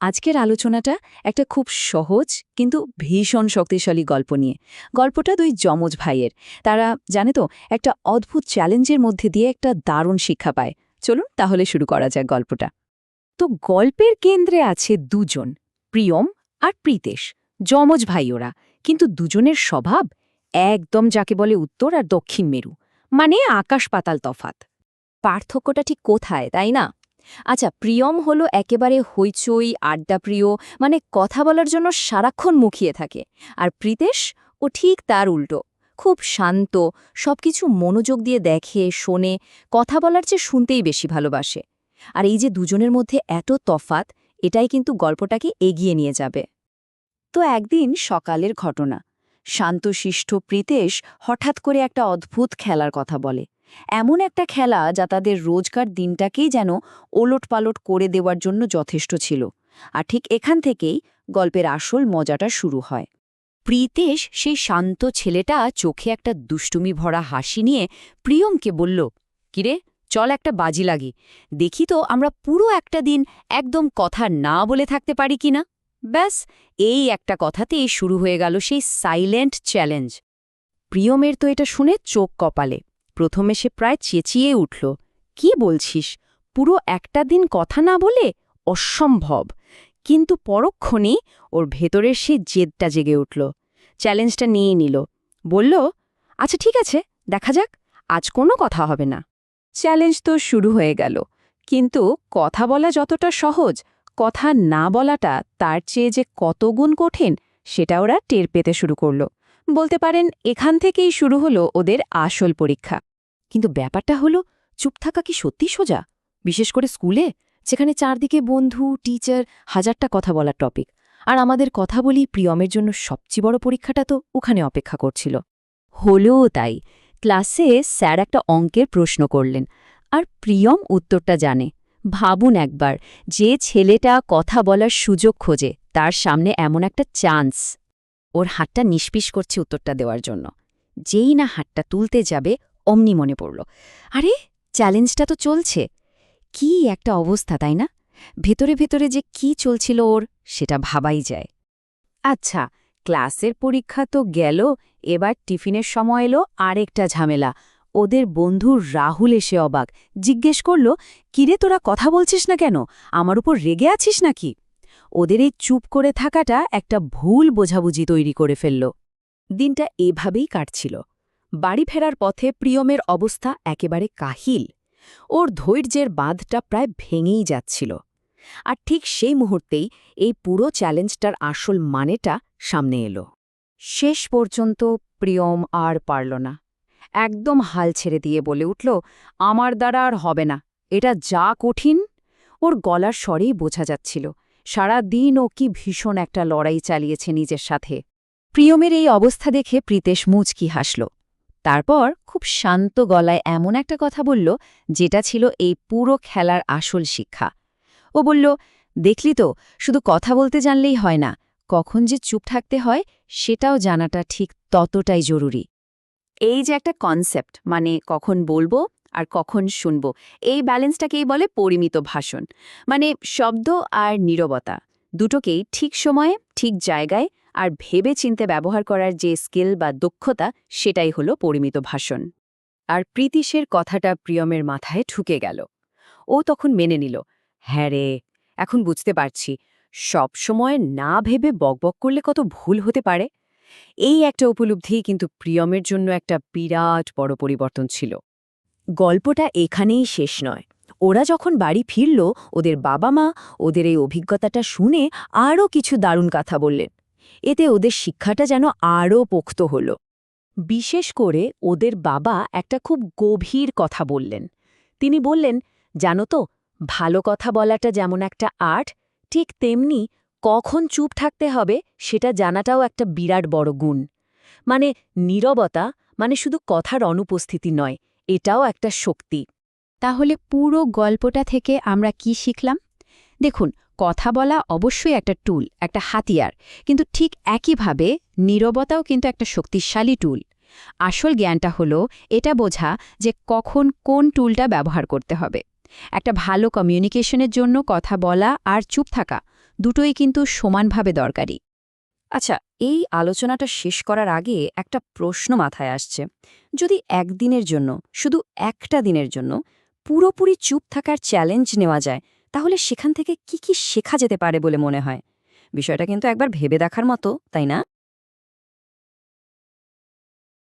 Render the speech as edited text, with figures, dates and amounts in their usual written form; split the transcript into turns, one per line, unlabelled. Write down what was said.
আজকের আলোচনাটা একটা খুব সহজ কিন্তু ভীষণ শক্তিশালী গল্প নিয়ে। গল্পটা দুই যমজ ভাইয়ের। তারা জানে তো একটা অদ্ভুত চ্যালেঞ্জের মধ্যে দিয়ে একটা দারুণ শিক্ষা পায়। চলুন তাহলে শুরু করা যাক গল্পটা। তো গল্পের কেন্দ্রে আছে দুজন, প্রিয়ম আর প্রীতেশ, যমজ ভাই ওরা। কিন্তু দুজনের স্বভাব একদম যাকে বলে উত্তর আর দক্ষিণ মেরু, মানে আকাশ পাতাল তফাত। পার্থক্যটা ঠিক কোথায়, তাই না? আচ্ছা, প্রিয়ম হলো একেবারে হইচই আড্ডাপ্রিয়, মানে কথা বলার জন্য সারাক্ষণ মুখিয়ে থাকে। আর প্রীতেশ ও ঠিক তার উল্টো, খুব শান্ত, সবকিছু মনোযোগ দিয়ে দেখে, শোনে, কথা বলার চেয়ে শুনতেই বেশি ভালোবাসে। আর এই যে দুজনের মধ্যে এত তফাত, এটাই কিন্তু গল্পটাকে এগিয়ে নিয়ে যাবে। তো একদিন সকালের ঘটনা, শান্তশিষ্ট প্রীতেশ হঠাৎ করে একটা অদ্ভুত খেলার কথা বলে। এমন একটা খেলা যা তাদের রোজকার দিনটাকেই যেন ওলটপালট করে দেওয়ার জন্য যথেষ্ট ছিল। আর ঠিক এখান থেকেই গল্পের আসল মজাটা শুরু হয়। প্রীতেশ, সেই শান্ত ছেলেটা, চোখে একটা দুষ্টুমি ভরা হাসি নিয়ে প্রিয়মকে বলল, কিরে, চল একটা বাজি লাগি, দেখি তো আমরা পুরো একটা দিন একদম কথা না বলে থাকতে পারি কিনা। ব্যাস, এই একটা কথাতেই শুরু হয়ে গেল সেই সাইলেন্ট চ্যালেঞ্জ। প্রিয়মের তো এটা শুনে চোখ কপালে। প্রথমে সে প্রায় চেঁচিয়ে উঠল, কি বলছিস, পুরো একটা দিন কথা না বলে? অসম্ভব। কিন্তু পরক্ষণেই ওর ভেতরের সেই জেদটা জেগে উঠল। চ্যালেঞ্জটা নিয়ে নিল, বলল, আচ্ছা ঠিক আছে, দেখা যাক, আজ কোনো কথা হবে না। চ্যালেঞ্জ তো শুরু হয়ে গেল, কিন্তু কথা বলা যতটা সহজ, কথা না বলাটা তার চেয়ে যে কত গুণ কঠিন, সেটা ওরা টের পেতে শুরু করল। বলতে পারেন এখান থেকেই শুরু হলো ওদের আসল পরীক্ষা। কিন্তু ব্যাপারটা হলো, চুপ থাকা কি সত্যি সোজা? বিশেষ করে স্কুলে, যেখানে চারদিকে বন্ধু, টিচার, হাজারটা কথা বলার টপিক। আর আমাদের কথা বলি প্রিয়মের জন্য সবচেয়ে বড় পরীক্ষাটা তো ওখানে অপেক্ষা করছিল। হলেও তাই, ক্লাসে স্যার একটা অঙ্কের প্রশ্ন করলেন, আর প্রিয়ম উত্তরটা জানে। ভাবুন একবার, যে ছেলেটা কথা বলার সুযোগ খোঁজে, তার সামনে এমন একটা চান্স। ওর হাতটা নিষ্পিস করছে উত্তরটা দেওয়ার জন্য। যেই না হাতটা তুলতে যাবে, অমনি মনে পড়ল, আরে চ্যালেঞ্জটা তো চলছে। কি একটা অবস্থা, তাই না? ভেতরে ভেতরে যে কি চলছিল ওর, সেটা ভাবাই যায়। আচ্ছা, ক্লাসের পরীক্ষা তো গেল, এবার টিফিনের সময় এলো আরেকটা ঝামেলা। ওদের বন্ধু রাহুল এসে অবাক, জিজ্ঞেস করল, কিরে তোরা কথা বলছিস না কেন, আমার উপর রেগে আছিস নাকি? ওদের এই চুপ করে থাকাটা একটা ভুল বোঝাবুঝি তৈরি করে ফেলল। দিনটা এভাবেই কাটছিল। বাড়ি ফেরার পথে প্রিয়মের অবস্থা একেবারে কাহিল। ওর ধৈর্যের বাঁধটা প্রায় ভেঙেই যাচ্ছিল। আর ঠিক সেই মুহূর্তেই এই পুরো চ্যালেঞ্জটার আসল মানেটা সামনে এলো। শেষ পর্যন্ত প্রিয়ম আর পারল না। একদম হাল ছেড়ে দিয়ে বলে উঠল, আমার দ্বারা আর হবে না, এটা যা কঠিন। ওর গলার স্বরেই বোঝা যাচ্ছিল সারা দিন ও কি ভীষণ একটা লড়াই চালিয়েছে নিজের সাথে। প্রিয়মের এই অবস্থা দেখে প্রীতেশ মুচকি হাসল। তারপর খুব শান্ত গলায় এমন একটা কথা বলল, যেটা ছিল এই পুরো খেলার আসল শিক্ষা। ও বলল, দেখলি তো, শুধু কথা বলতে জানলেই হয় না, কখন যে চুপ থাকতে হয় সেটাও জানাটা ঠিক ততটাই জরুরি। এই যে একটা কনসেপ্ট, মানে কখন বলবো আর কখন শুনবো, এই ব্যালেন্সটাকেই বলে পরিমিত ভাষণ। মানে শব্দ আর নীরবতা দুটোকেই ঠিক সময়ে, ঠিক জায়গায় আর ভেবে চিন্তে ব্যবহার করার যে স্কিল বা দক্ষতা, সেটাই হলো পরিমিত ভাষণ। আর প্রীতিশের কথাটা প্রিয়মের মাথায় ঢুকে গেল। ও তখন মেনে নিল, হ্যাঁ রে, এখন বুঝতে পারছি, সব সময় না ভেবে বকবক করলে কত ভুল হতে পারে। এই একটা উপলব্ধি কিন্তু প্রিয়মের জন্য একটা বিরাট বড় পরিবর্তন ছিল। গল্পটা এখানেই শেষ নয়। ওরা যখন বাড়ি ফিরল, ওদের বাবা মা ওদের এই অভিজ্ঞতাটা শুনে আরও কিছু দারুণ কথা বললেন। এতে ওদের শিক্ষাটা যেন আরও পোক্ত হল। বিশেষ করে ওদের বাবা একটা খুব গভীর কথা বললেন। তিনি বললেন, জানো তো, ভালো কথা বলাটা যেমন একটা আর্ট, ঠিক তেমনি কখন চুপ থাকতে হবে সেটা জানাটাও একটা বিরাট বড় গুণ। মানে নীরবতা মানে শুধু কথার অনুপস্থিতি নয়, এটাও একটা শক্তি। তাহলে পুরো গল্পটা থেকে আমরা কি শিখলাম? দেখুন, কথা বলা অবশ্যই একটা টুল, একটা হাতিয়ার, কিন্তু ঠিক একইভাবে নীরবতাও কিন্তু একটা শক্তিশালী টুল। আসল জ্ঞানটা হলো এটা বোঝা যে কখন কোন টুলটা ব্যবহার করতে হবে। একটা ভালো কমিউনিকেশনের জন্য কথা বলা আর চুপ থাকা দুটোই কিন্তু সমানভাবে দরকারি।
আচ্ছা, এই আলোচনাটা শেষ করার আগে একটা প্রশ্ন মাথায় আসছে। যদি একদিনের জন্য, শুধু একটা দিনের জন্য পুরোপুরি চুপ থাকার চ্যালেঞ্জ নেওয়া যায়, তাহলে সেখান থেকে কি শেখা যেতে পারে বলে মনে হয়? বিষয়টা কিন্তু একবার ভেবে দেখার মতো, তাই না?